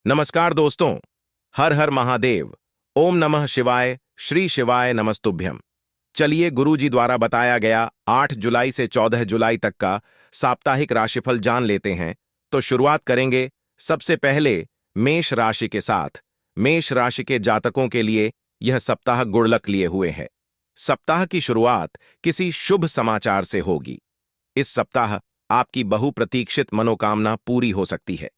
नमस्कार दोस्तों। हर हर महादेव। ओम नमः शिवाय। श्री शिवाय नमस्तुभ्यम। चलिए गुरुजी द्वारा बताया गया 8 जुलाई से 14 जुलाई तक का साप्ताहिक राशिफल जान लेते हैं। तो शुरुआत करेंगे सबसे पहले मेष राशि के साथ। मेष राशि के जातकों के लिए यह सप्ताह गुड़लक लिए हुए है। सप्ताह की शुरुआत किसी शुभ समाचार से होगी। इस सप्ताह आपकी बहुप्रतीक्षित मनोकामना पूरी हो सकती है।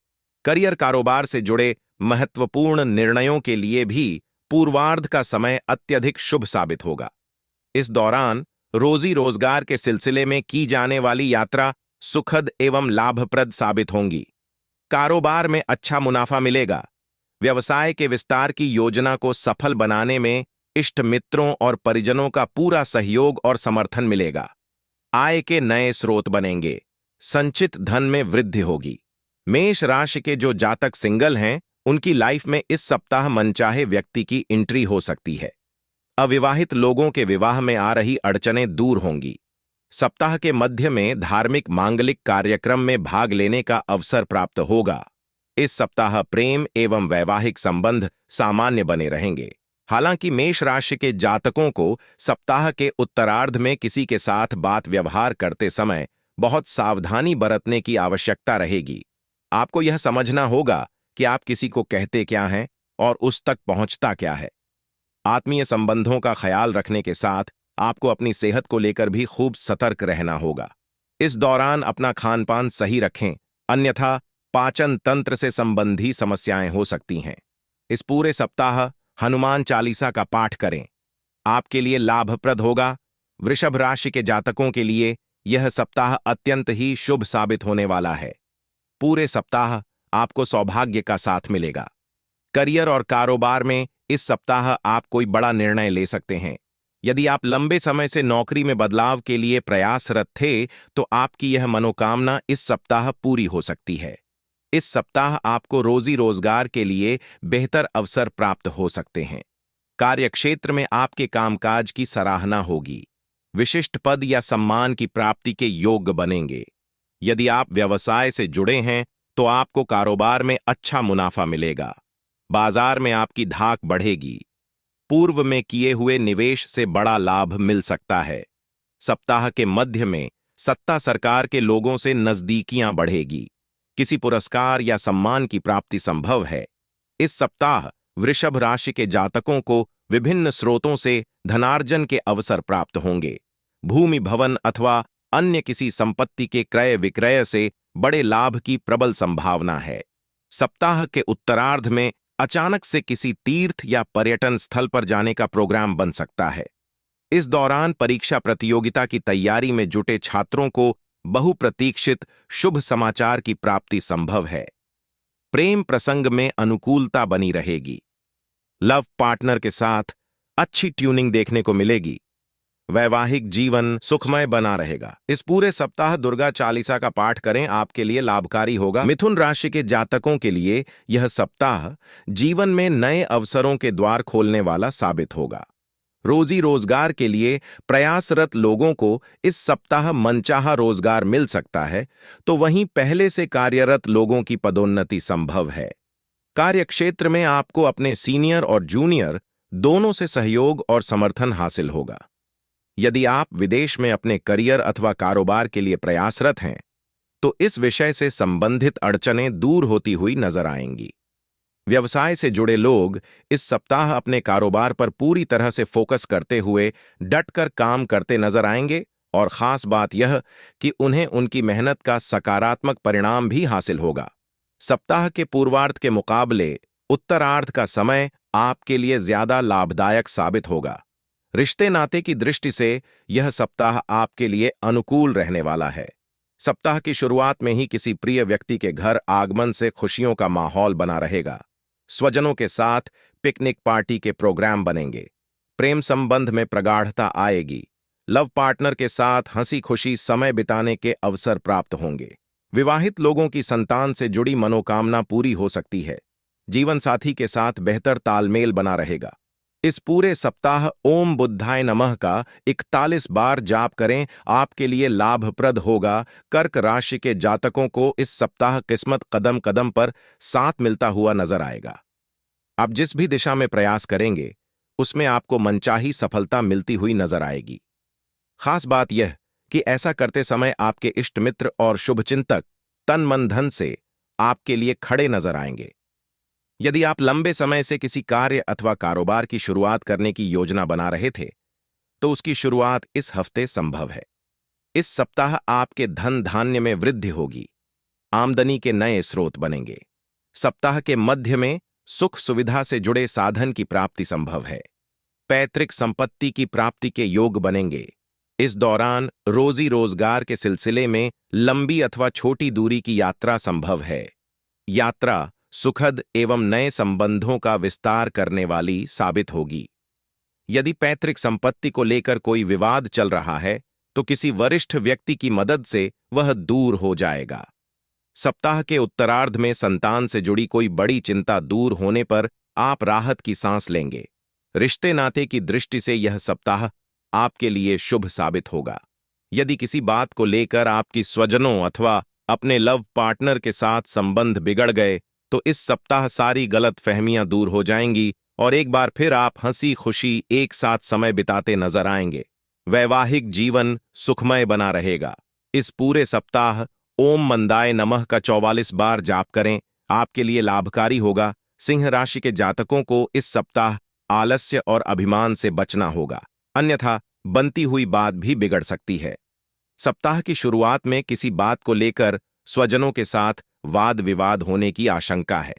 करियर कारोबार से जुड़े महत्वपूर्ण निर्णयों के लिए भी पूर्वार्ध का समय अत्यधिक शुभ साबित होगा। इस दौरान रोजी रोजगार के सिलसिले में की जाने वाली यात्रा सुखद एवं लाभप्रद साबित होंगी। कारोबार में अच्छा मुनाफा मिलेगा। व्यवसाय के विस्तार की योजना को सफल बनाने में इष्ट मित्रों और परिजनों का पूरा सहयोग और समर्थन मिलेगा। आय के नए स्रोत बनेंगे। संचित धन में वृद्धि होगी। मेष राशि के जो जातक सिंगल हैं, उनकी लाइफ में इस सप्ताह मनचाहे व्यक्ति की एंट्री हो सकती है। अविवाहित लोगों के विवाह में आ रही अड़चनें दूर होंगी। सप्ताह के मध्य में धार्मिक मांगलिक कार्यक्रम में भाग लेने का अवसर प्राप्त होगा। इस सप्ताह प्रेम एवं वैवाहिक संबंध सामान्य बने रहेंगे। हालांकि मेष राशि के जातकों को सप्ताह के उत्तरार्ध में किसी के साथ बात व्यवहार करते समय बहुत सावधानी बरतने की आवश्यकता रहेगी। आपको यह समझना होगा कि आप किसी को कहते क्या हैं और उस तक पहुंचता क्या है। आत्मीय संबंधों का ख्याल रखने के साथ आपको अपनी सेहत को लेकर भी खूब सतर्क रहना होगा। इस दौरान अपना खानपान सही रखें, अन्यथा पाचन तंत्र से संबंधी समस्याएं हो सकती हैं। इस पूरे सप्ताह हनुमान चालीसा का पाठ करें, आपके लिए लाभप्रद होगा। वृषभ राशि के जातकों के लिए यह सप्ताह अत्यंत ही शुभ साबित होने वाला है। पूरे सप्ताह आपको सौभाग्य का साथ मिलेगा। करियर और कारोबार में इस सप्ताह आप कोई बड़ा निर्णय ले सकते हैं। यदि आप लंबे समय से नौकरी में बदलाव के लिए प्रयासरत थे, तो आपकी यह मनोकामना इस सप्ताह पूरी हो सकती है। इस सप्ताह आपको रोजी रोजगार के लिए बेहतर अवसर प्राप्त हो सकते हैं। कार्यक्षेत्र में आपके कामकाज की सराहना होगी। विशिष्ट पद या सम्मान की प्राप्ति के योग्य बनेंगे। यदि आप व्यवसाय से जुड़े हैं, तो आपको कारोबार में अच्छा मुनाफा मिलेगा। बाजार में आपकी धाक बढ़ेगी। पूर्व में किए हुए निवेश से बड़ा लाभ मिल सकता है। सप्ताह के मध्य में सत्ता सरकार के लोगों से नजदीकियां बढ़ेगी। किसी पुरस्कार या सम्मान की प्राप्ति संभव है। इस सप्ताह वृषभ राशि के जातकों को विभिन्न स्रोतों से धनार्जन के अवसर प्राप्त होंगे। भूमि भवन अथवा अन्य किसी संपत्ति के क्रय विक्रय से बड़े लाभ की प्रबल संभावना है। सप्ताह के उत्तरार्ध में अचानक से किसी तीर्थ या पर्यटन स्थल पर जाने का प्रोग्राम बन सकता है। इस दौरान परीक्षा प्रतियोगिता की तैयारी में जुटे छात्रों को बहुप्रतीक्षित शुभ समाचार की प्राप्ति संभव है। प्रेम प्रसंग में अनुकूलता बनी रहेगी। लव पार्टनर के साथ अच्छी ट्यूनिंग देखने को मिलेगी। वैवाहिक जीवन सुखमय बना रहेगा। इस पूरे सप्ताह दुर्गा चालीसा का पाठ करें, आपके लिए लाभकारी होगा। मिथुन राशि के जातकों के लिए यह सप्ताह जीवन में नए अवसरों के द्वार खोलने वाला साबित होगा। रोजी रोजगार के लिए प्रयासरत लोगों को इस सप्ताह मनचाहा रोजगार मिल सकता है, तो वहीं पहले से कार्यरत लोगों की पदोन्नति संभव है। कार्यक्षेत्र में आपको अपने सीनियर और जूनियर दोनों से सहयोग और समर्थन हासिल होगा। यदि आप विदेश में अपने करियर अथवा कारोबार के लिए प्रयासरत हैं, तो इस विषय से संबंधित अड़चनें दूर होती हुई नजर आएंगी। व्यवसाय से जुड़े लोग इस सप्ताह अपने कारोबार पर पूरी तरह से फोकस करते हुए डटकर काम करते नजर आएंगे, और खास बात यह कि उन्हें उनकी मेहनत का सकारात्मक परिणाम भी हासिल होगा। सप्ताह के पूर्वार्ध के मुकाबले उत्तरार्ध का समय आपके लिए ज्यादा लाभदायक साबित होगा। रिश्ते नाते की दृष्टि से यह सप्ताह आपके लिए अनुकूल रहने वाला है। सप्ताह की शुरुआत में ही किसी प्रिय व्यक्ति के घर आगमन से खुशियों का माहौल बना रहेगा। स्वजनों के साथ पिकनिक पार्टी के प्रोग्राम बनेंगे। प्रेम संबंध में प्रगाढ़ता आएगी। लव पार्टनर के साथ हंसी खुशी समय बिताने के अवसर प्राप्त होंगे। विवाहित लोगों की संतान से जुड़ी मनोकामना पूरी हो सकती है। जीवन साथी के साथ बेहतर तालमेल बना रहेगा। इस पूरे सप्ताह ओम बुद्धाय नमः का 41 बार जाप करें, आपके लिए लाभप्रद होगा। कर्क राशि के जातकों को इस सप्ताह किस्मत कदम कदम पर साथ मिलता हुआ नजर आएगा। आप जिस भी दिशा में प्रयास करेंगे उसमें आपको मनचाही सफलता मिलती हुई नजर आएगी। खास बात यह कि ऐसा करते समय आपके इष्ट मित्र और शुभचिंतक तन मन धन से आपके लिए खड़े नजर आएंगे। यदि आप लंबे समय से किसी कार्य अथवा कारोबार की शुरुआत करने की योजना बना रहे थे तो उसकी शुरुआत इस हफ्ते संभव है। इस सप्ताह आपके धन धान्य में वृद्धि होगी, आमदनी के नए स्रोत बनेंगे। सप्ताह के मध्य में सुख सुविधा से जुड़े साधन की प्राप्ति संभव है। पैतृक संपत्ति की प्राप्ति के योग बनेंगे। इस दौरान रोजी रोजगार के सिलसिले में लंबी अथवा छोटी दूरी की यात्रा संभव है। यात्रा सुखद एवं नए संबंधों का विस्तार करने वाली साबित होगी। यदि पैतृक संपत्ति को लेकर कोई विवाद चल रहा है तो किसी वरिष्ठ व्यक्ति की मदद से वह दूर हो जाएगा। सप्ताह के उत्तरार्ध में संतान से जुड़ी कोई बड़ी चिंता दूर होने पर आप राहत की सांस लेंगे। रिश्ते नाते की दृष्टि से यह सप्ताह आपके लिए शुभ साबित होगा। यदि किसी बात को लेकर आपकी स्वजनों अथवा अपने लव पार्टनर के साथ संबंध बिगड़ गए तो इस सप्ताह सारी गलत फहमियां दूर हो जाएंगी और एक बार फिर आप हंसी खुशी एक साथ समय बिताते नजर आएंगे। वैवाहिक जीवन सुखमय बना रहेगा। इस पूरे सप्ताह ओम मंदाय नमः का 44 बार जाप करें, आपके लिए लाभकारी होगा। सिंह राशि के जातकों को इस सप्ताह आलस्य और अभिमान से बचना होगा, अन्यथा बनती हुई बात भी बिगड़ सकती है। सप्ताह की शुरुआत में किसी बात को लेकर स्वजनों के साथ वाद विवाद होने की आशंका है।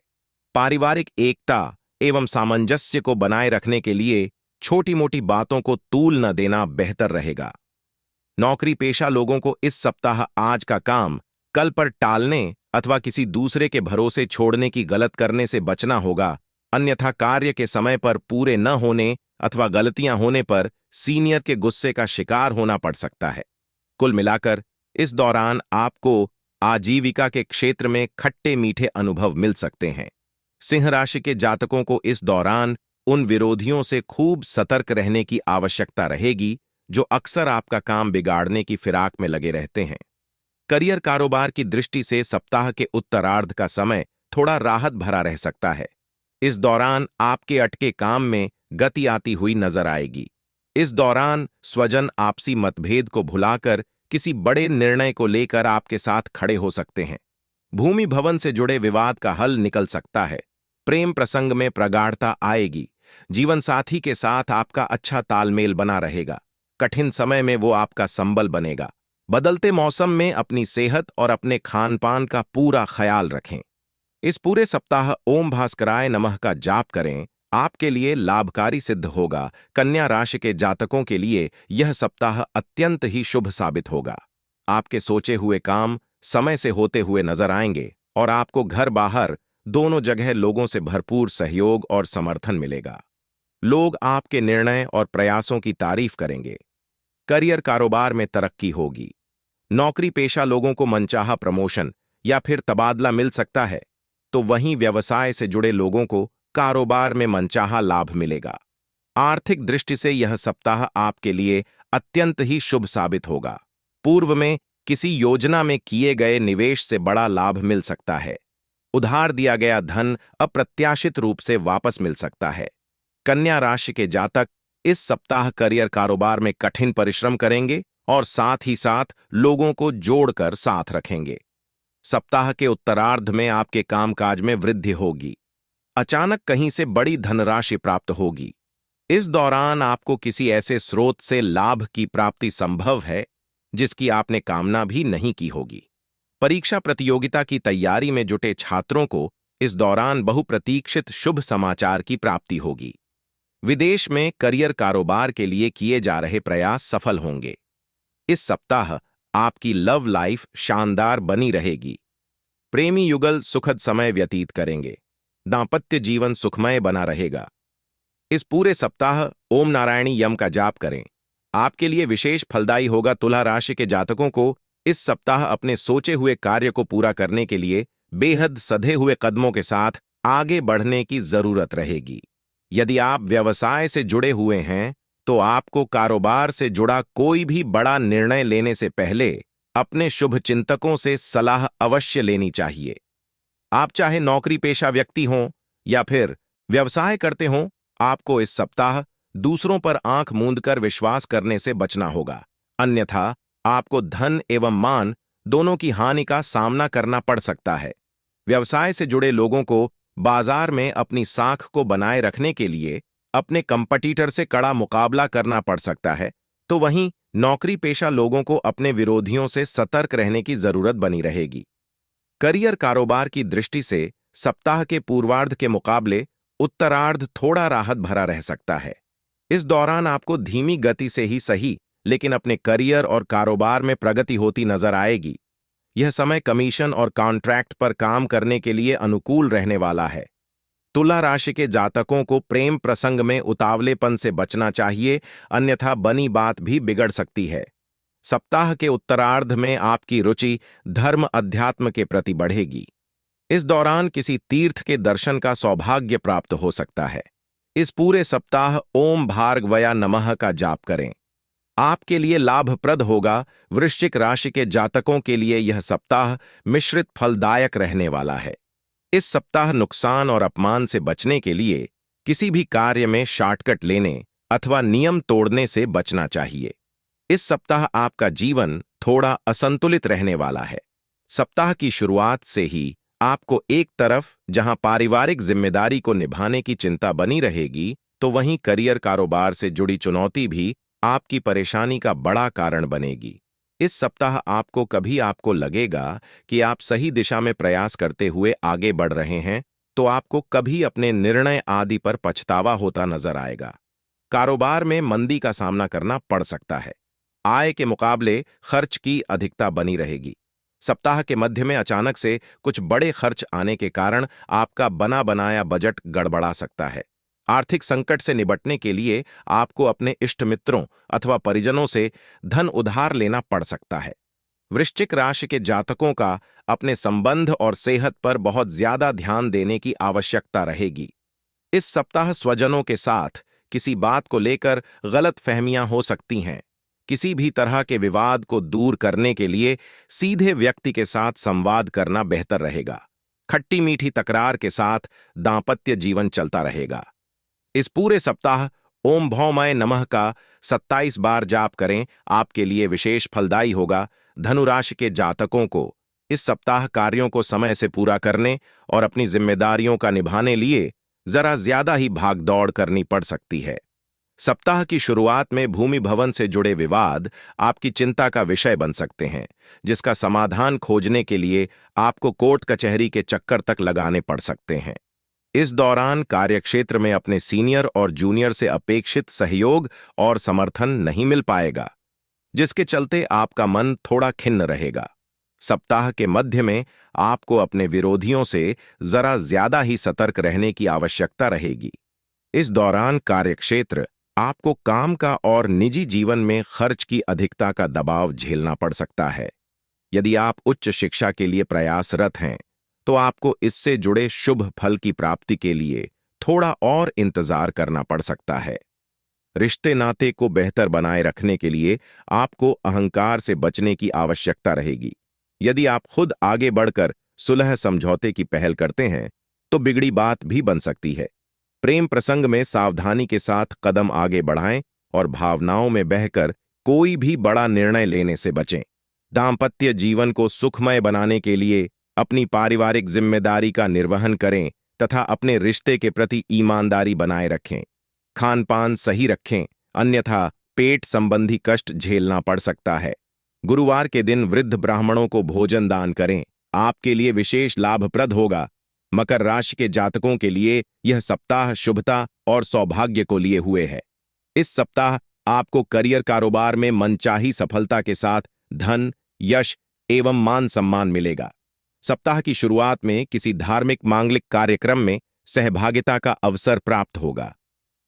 पारिवारिक एकता एवं सामंजस्य को बनाए रखने के लिए छोटी मोटी बातों को तूल न देना बेहतर रहेगा। नौकरी पेशा लोगों को इस सप्ताह आज का काम कल पर टालने अथवा किसी दूसरे के भरोसे छोड़ने की गलत करने से बचना होगा, अन्यथा कार्य के समय पर पूरे न होने अथवा गलतियां होने पर सीनियर के गुस्से का शिकार होना पड़ सकता है। कुल मिलाकर इस दौरान आपको आजीविका के क्षेत्र में खट्टे मीठे अनुभव मिल सकते हैं। सिंह राशि के जातकों को इस दौरान उन विरोधियों से खूब सतर्क रहने की आवश्यकता रहेगी जो अक्सर आपका काम बिगाड़ने की फिराक में लगे रहते हैं। करियर कारोबार की दृष्टि से सप्ताह के उत्तरार्ध का समय थोड़ा राहत भरा रह सकता है। इस दौरान आपके अटके काम में गति आती हुई नजर आएगी। इस दौरान स्वजन आपसी मतभेद को भुलाकर किसी बड़े निर्णय को लेकर आपके साथ खड़े हो सकते हैं। भूमि भवन से जुड़े विवाद का हल निकल सकता है। प्रेम प्रसंग में प्रगाढ़ता आएगी। जीवन साथी के साथ आपका अच्छा तालमेल बना रहेगा। कठिन समय में वो आपका संबल बनेगा। बदलते मौसम में अपनी सेहत और अपने खान पान का पूरा ख्याल रखें। इस पूरे सप्ताह ओम भास्कराय नमः का जाप करें, आपके लिए लाभकारी सिद्ध होगा। कन्या राशि के जातकों के लिए यह सप्ताह अत्यंत ही शुभ साबित होगा। आपके सोचे हुए काम समय से होते हुए नजर आएंगे और आपको घर बाहर दोनों जगह लोगों से भरपूर सहयोग और समर्थन मिलेगा। लोग आपके निर्णय और प्रयासों की तारीफ करेंगे। करियर कारोबार में तरक्की होगी। नौकरी पेशा लोगों को मनचाहा प्रमोशन या फिर तबादला मिल सकता है, तो वहीं व्यवसाय से जुड़े लोगों को कारोबार में मनचाहा लाभ मिलेगा। आर्थिक दृष्टि से यह सप्ताह आपके लिए अत्यंत ही शुभ साबित होगा। पूर्व में किसी योजना में किए गए निवेश से बड़ा लाभ मिल सकता है। उधार दिया गया धन अप्रत्याशित रूप से वापस मिल सकता है। कन्या राशि के जातक इस सप्ताह करियर कारोबार में कठिन परिश्रम करेंगे और साथ ही साथ लोगों को जोड़कर साथ रखेंगे। सप्ताह के उत्तरार्ध में आपके कामकाज में वृद्धि होगी। अचानक कहीं से बड़ी धनराशि प्राप्त होगी। इस दौरान आपको किसी ऐसे स्रोत से लाभ की प्राप्ति संभव है जिसकी आपने कामना भी नहीं की होगी। परीक्षा प्रतियोगिता की तैयारी में जुटे छात्रों को इस दौरान बहुप्रतीक्षित शुभ समाचार की प्राप्ति होगी। विदेश में करियर कारोबार के लिए किए जा रहे प्रयास सफल होंगे। इस सप्ताह आपकी लव लाइफ शानदार बनी रहेगी। प्रेमी युगल सुखद समय व्यतीत करेंगे। दांपत्य जीवन सुखमय बना रहेगा। इस पूरे सप्ताह ओम नारायणी यम का जाप करें, आपके लिए विशेष फलदायी होगा। तुला राशि के जातकों को इस सप्ताह अपने सोचे हुए कार्य को पूरा करने के लिए बेहद सधे हुए कदमों के साथ आगे बढ़ने की जरूरत रहेगी। यदि आप व्यवसाय से जुड़े हुए हैं तो आपको कारोबार से जुड़ा कोई भी बड़ा निर्णय लेने से पहले अपने शुभ चिंतकों से सलाह अवश्य लेनी चाहिए। आप चाहे नौकरी पेशा व्यक्ति हों या फिर व्यवसाय करते हों, आपको इस सप्ताह दूसरों पर आंख मूंदकर विश्वास करने से बचना होगा, अन्यथा आपको धन एवं मान दोनों की हानि का सामना करना पड़ सकता है। व्यवसाय से जुड़े लोगों को बाजार में अपनी साख को बनाए रखने के लिए अपने कंपटीटर से कड़ा मुकाबला करना पड़ सकता है, तो वहीं नौकरी पेशा लोगों को अपने विरोधियों से सतर्क रहने की जरूरत बनी रहेगी। करियर कारोबार की दृष्टि से सप्ताह के पूर्वार्ध के मुकाबले उत्तरार्ध थोड़ा राहत भरा रह सकता है। इस दौरान आपको धीमी गति से ही सही, लेकिन अपने करियर और कारोबार में प्रगति होती नजर आएगी। यह समय कमीशन और कॉन्ट्रैक्ट पर काम करने के लिए अनुकूल रहने वाला है। तुला राशि के जातकों को प्रेम प्रसंग में उतावलेपन से बचना चाहिए, अन्यथा बनी बात भी बिगड़ सकती है। सप्ताह के उत्तरार्ध में आपकी रुचि धर्म अध्यात्म के प्रति बढ़ेगी। इस दौरान किसी तीर्थ के दर्शन का सौभाग्य प्राप्त हो सकता है। इस पूरे सप्ताह ओम भार्गवया नमः का जाप करें, आपके लिए लाभप्रद होगा। वृश्चिक राशि के जातकों के लिए यह सप्ताह मिश्रित फलदायक रहने वाला है। इस सप्ताह नुकसान और अपमान से बचने के लिए किसी भी कार्य में शॉर्टकट लेने अथवा नियम तोड़ने से बचना चाहिए। इस सप्ताह आपका जीवन थोड़ा असंतुलित रहने वाला है। सप्ताह की शुरुआत से ही आपको एक तरफ जहां पारिवारिक जिम्मेदारी को निभाने की चिंता बनी रहेगी, तो वहीं करियर कारोबार से जुड़ी चुनौती भी आपकी परेशानी का बड़ा कारण बनेगी। इस सप्ताह आपको लगेगा कि आप सही दिशा में प्रयास करते हुए आगे बढ़ रहे हैं, तो आपको कभी अपने निर्णय आदि पर पछतावा होता नजर आएगा। कारोबार में मंदी का सामना करना पड़ सकता है। आय के मुकाबले खर्च की अधिकता बनी रहेगी। सप्ताह के मध्य में अचानक से कुछ बड़े खर्च आने के कारण आपका बना बनाया बजट गड़बड़ा सकता है। आर्थिक संकट से निपटने के लिए आपको अपने इष्ट मित्रों अथवा परिजनों से धन उधार लेना पड़ सकता है। वृश्चिक राशि के जातकों का अपने संबंध और सेहत पर बहुत ज्यादा ध्यान देने की आवश्यकता रहेगी। इस सप्ताह स्वजनों के साथ किसी बात को लेकर गलत फहमियां हो सकती हैं। किसी भी तरह के विवाद को दूर करने के लिए सीधे व्यक्ति के साथ संवाद करना बेहतर रहेगा। खट्टी मीठी तकरार के साथ दांपत्य जीवन चलता रहेगा। इस पूरे सप्ताह ओम भौमय नमः का 27 बार जाप करें, आपके लिए विशेष फलदायी होगा। धनुराशि के जातकों को इस सप्ताह कार्यों को समय से पूरा करने और अपनी जिम्मेदारियों का निभाने लिए जरा ज्यादा ही भागदौड़ करनी पड़ सकती है। सप्ताह की शुरुआत में भूमि भवन से जुड़े विवाद आपकी चिंता का विषय बन सकते हैं, जिसका समाधान खोजने के लिए आपको कोर्ट कचहरी के चक्कर तक लगाने पड़ सकते हैं। इस दौरान कार्यक्षेत्र में अपने सीनियर और जूनियर से अपेक्षित सहयोग और समर्थन नहीं मिल पाएगा, जिसके चलते आपका मन थोड़ा खिन्न रहेगा। सप्ताह के मध्य में आपको अपने विरोधियों से जरा ज्यादा ही सतर्क रहने की आवश्यकता रहेगी। इस दौरान कार्यक्षेत्र आपको काम का और निजी जीवन में खर्च की अधिकता का दबाव झेलना पड़ सकता है। यदि आप उच्च शिक्षा के लिए प्रयासरत हैं, तो आपको इससे जुड़े शुभ फल की प्राप्ति के लिए थोड़ा और इंतजार करना पड़ सकता है। रिश्ते नाते को बेहतर बनाए रखने के लिए आपको अहंकार से बचने की आवश्यकता रहेगी। यदि आप खुद आगे बढ़कर सुलह समझौते की पहल करते हैं, तो बिगड़ी बात भी बन सकती है। प्रेम प्रसंग में सावधानी के साथ कदम आगे बढ़ाएं और भावनाओं में बहकर कोई भी बड़ा निर्णय लेने से बचें। दांपत्य जीवन को सुखमय बनाने के लिए अपनी पारिवारिक जिम्मेदारी का निर्वहन करें तथा अपने रिश्ते के प्रति ईमानदारी बनाए रखें। खान पान सही रखें, अन्यथा पेट संबंधी कष्ट झेलना पड़ सकता है। गुरुवार के दिन वृद्ध ब्राह्मणों को भोजन दान करें, आपके लिए विशेष लाभप्रद होगा। मकर राशि के जातकों के लिए यह सप्ताह शुभता और सौभाग्य को लिए हुए है। इस सप्ताह आपको करियर कारोबार में मनचाही सफलता के साथ धन, यश एवं मान सम्मान मिलेगा। सप्ताह की शुरुआत में किसी धार्मिक मांगलिक कार्यक्रम में सहभागिता का अवसर प्राप्त होगा।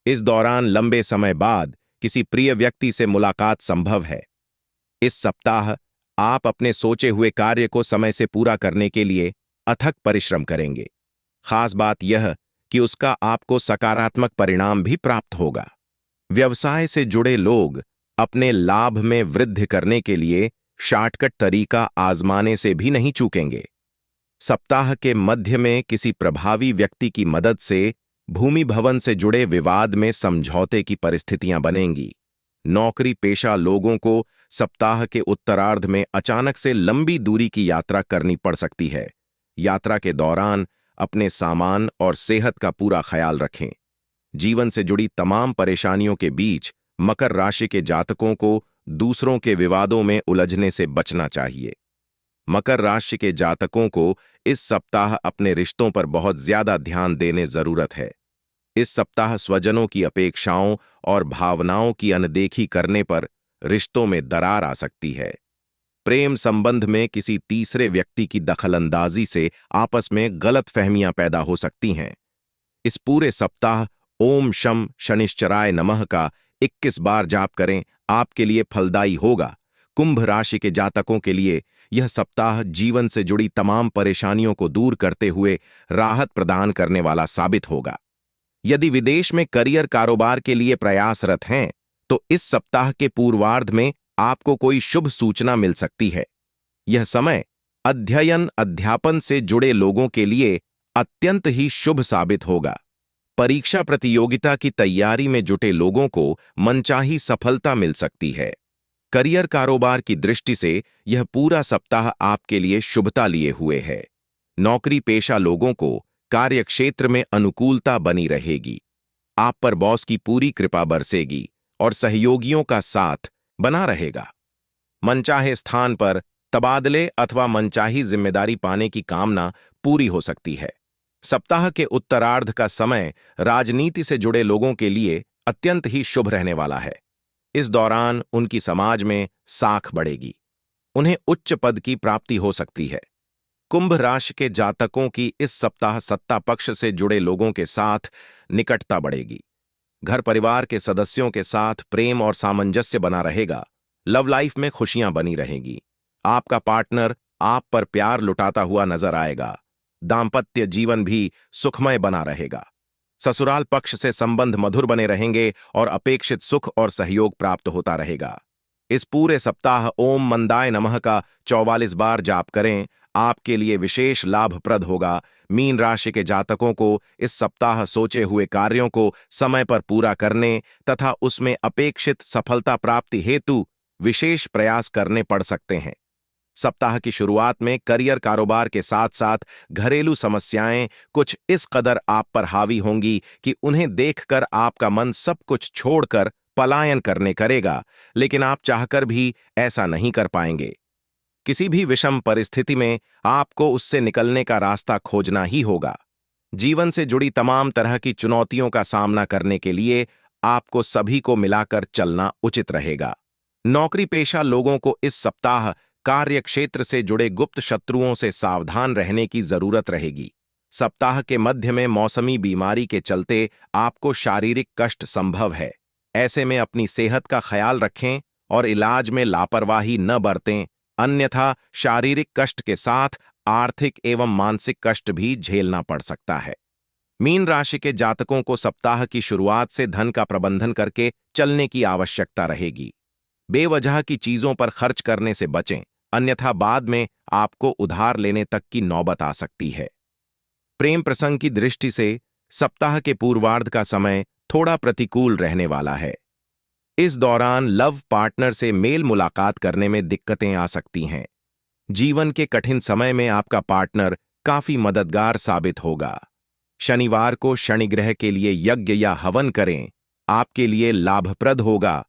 इस दौरान लंबे समय बाद किसी प्रिय व्यक्ति से मुलाकात संभव है। इस सप्ताह आप अपने सोचे हुए कार्य को समय से पूरा करने के लिए अथक परिश्रम करेंगे। खास बात यह कि उसका आपको सकारात्मक परिणाम भी प्राप्त होगा। व्यवसाय से जुड़े लोग अपने लाभ में वृद्धि करने के लिए शॉर्टकट तरीका आजमाने से भी नहीं चूकेंगे। सप्ताह के मध्य में किसी प्रभावी व्यक्ति की मदद से भूमि भवन से जुड़े विवाद में समझौते की परिस्थितियां बनेंगी। नौकरी पेशा लोगों को सप्ताह के उत्तरार्ध में अचानक से लंबी दूरी की यात्रा करनी पड़ सकती है। यात्रा के दौरान अपने सामान और सेहत का पूरा ख्याल रखें। जीवन से जुड़ी तमाम परेशानियों के बीच मकर राशि के जातकों को दूसरों के विवादों में उलझने से बचना चाहिए। मकर राशि के जातकों को इस सप्ताह अपने रिश्तों पर बहुत ज्यादा ध्यान देने जरूरत है। इस सप्ताह स्वजनों की अपेक्षाओं और भावनाओं की अनदेखी करने पर रिश्तों में दरार आ सकती है। प्रेम संबंध में किसी तीसरे व्यक्ति की दखलंदाजी से आपस में गलतफहमियां पैदा हो सकती हैं। इस पूरे सप्ताह ओम शम शनिश्चराय नमः का 21 बार जाप करें, आपके लिए फलदायी होगा। कुंभ राशि के जातकों के लिए यह सप्ताह जीवन से जुड़ी तमाम परेशानियों को दूर करते हुए राहत प्रदान करने वाला साबित होगा। यदि विदेश में करियर कारोबार के लिए प्रयासरत हैं, तो इस सप्ताह के पूर्वार्ध में आपको कोई शुभ सूचना मिल सकती है। यह समय अध्ययन अध्यापन से जुड़े लोगों के लिए अत्यंत ही शुभ साबित होगा। परीक्षा प्रतियोगिता की तैयारी में जुटे लोगों को मनचाही सफलता मिल सकती है। करियर कारोबार की दृष्टि से यह पूरा सप्ताह आपके लिए शुभता लिए हुए है। नौकरी पेशा लोगों को कार्यक्षेत्र में अनुकूलता बनी रहेगी। आप पर बॉस की पूरी कृपा बरसेगी और सहयोगियों का साथ बना रहेगा। मनचाहे स्थान पर तबादले अथवा मनचाही जिम्मेदारी पाने की कामना पूरी हो सकती है। सप्ताह के उत्तरार्ध का समय राजनीति से जुड़े लोगों के लिए अत्यंत ही शुभ रहने वाला है। इस दौरान उनकी समाज में साख बढ़ेगी। उन्हें उच्च पद की प्राप्ति हो सकती है। कुंभ राशि के जातकों की इस सप्ताह सत्ता पक्ष से जुड़े लोगों के साथ निकटता बढ़ेगी। घर परिवार के सदस्यों के साथ प्रेम और सामंजस्य बना रहेगा। लव लाइफ में खुशियां बनी रहेंगी। आपका पार्टनर आप पर प्यार लुटाता हुआ नजर आएगा। दांपत्य जीवन भी सुखमय बना रहेगा। ससुराल पक्ष से संबंध मधुर बने रहेंगे और अपेक्षित सुख और सहयोग प्राप्त होता रहेगा। इस पूरे सप्ताह ओम मंदाय नमः का 44 बार जाप करें, आपके लिए विशेष लाभप्रद होगा। मीन राशि के जातकों को इस सप्ताह सोचे हुए कार्यों को समय पर पूरा करने तथा उसमें अपेक्षित सफलता प्राप्ति हेतु विशेष प्रयास करने पड़ सकते हैं। सप्ताह की शुरुआत में करियर कारोबार के साथ साथ घरेलू समस्याएं कुछ इस कदर आप पर हावी होंगी कि उन्हें देखकर आपका मन सब कुछ छोड़कर पलायन करने करेगा, लेकिन आप चाहकर भी ऐसा नहीं कर पाएंगे। किसी भी विषम परिस्थिति में आपको उससे निकलने का रास्ता खोजना ही होगा। जीवन से जुड़ी तमाम तरह की चुनौतियों का सामना करने के लिए आपको सभी को मिलाकर चलना उचित रहेगा। नौकरी पेशा लोगों को इस सप्ताह कार्य क्षेत्र से जुड़े गुप्त शत्रुओं से सावधान रहने की जरूरत रहेगी। सप्ताह के मध्य में मौसमी बीमारी के चलते आपको शारीरिक कष्ट संभव है। ऐसे में अपनी सेहत का ख्याल रखें और इलाज में लापरवाही न बरतें, अन्यथा शारीरिक कष्ट के साथ आर्थिक एवं मानसिक कष्ट भी झेलना पड़ सकता है। मीन राशि के जातकों को सप्ताह की शुरुआत से धन का प्रबंधन करके चलने की आवश्यकता रहेगी। बेवजह की चीजों पर खर्च करने से बचें, अन्यथा बाद में आपको उधार लेने तक की नौबत आ सकती है। प्रेम प्रसंग की दृष्टि से सप्ताह के पूर्वार्ध का समय थोड़ा प्रतिकूल रहने वाला है। इस दौरान लव पार्टनर से मेल मुलाकात करने में दिक्कतें आ सकती हैं। जीवन के कठिन समय में आपका पार्टनर काफी मददगार साबित होगा। शनिवार को शनि ग्रह के लिए यज्ञ या हवन करें, आपके लिए लाभप्रद होगा